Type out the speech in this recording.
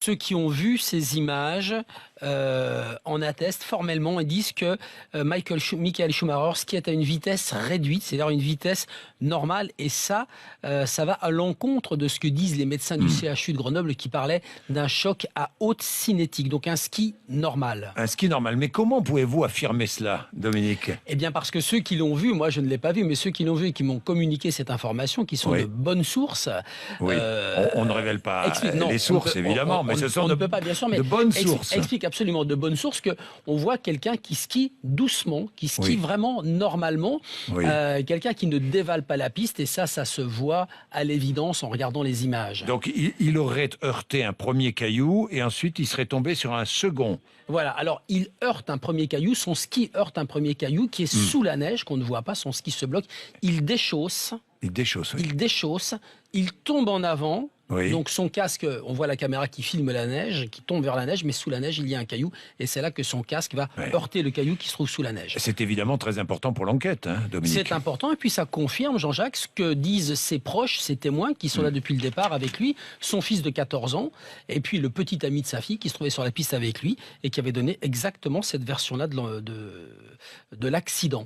Ceux qui ont vu ces images en attestent formellement et disent que Michael Schumacher ski à une vitesse réduite, c'est-à-dire une vitesse normale. Et ça va à l'encontre de ce que disent les médecins du CHU de Grenoble qui parlaient d'un choc à haute cinétique, donc un ski normal. Un ski normal. Mais comment pouvez-vous affirmer cela, Dominique? Eh bien parce que ceux qui l'ont vu, moi je ne l'ai pas vu, mais ceux qui l'ont vu et qui m'ont communiqué cette information, qui sont de bonnes sources... Oui, on ne révèle pas les sources, évidemment, mais ce sont de bonnes sources. Explique absolument de bonnes sources qu'on voit quelqu'un qui skie doucement, qui skie vraiment normalement, quelqu'un qui ne dévale pas la piste, et ça se voit à l'évidence en regardant les images. Donc il aurait heurté un premier caillou et ensuite il serait tombé sur un second. Voilà, alors il heurte un premier caillou, son ski heurte un premier caillou qui est sous la neige, qu'on ne voit pas, son ski se bloque, il déchausse, il tombe en avant. Donc son casque, on voit la caméra qui filme la neige, qui tombe vers la neige, mais sous la neige, il y a un caillou, et c'est là que son casque va heurter le caillou qui se trouve sous la neige. C'est évidemment très important pour l'enquête, hein, Dominique. C'est important, et puis ça confirme, Jean-Jacques, ce que disent ses proches, ses témoins, qui sont là depuis le départ avec lui, son fils de 14 ans, et puis le petit ami de sa fille qui se trouvait sur la piste avec lui, et qui avait donné exactement cette version-là de l'accident.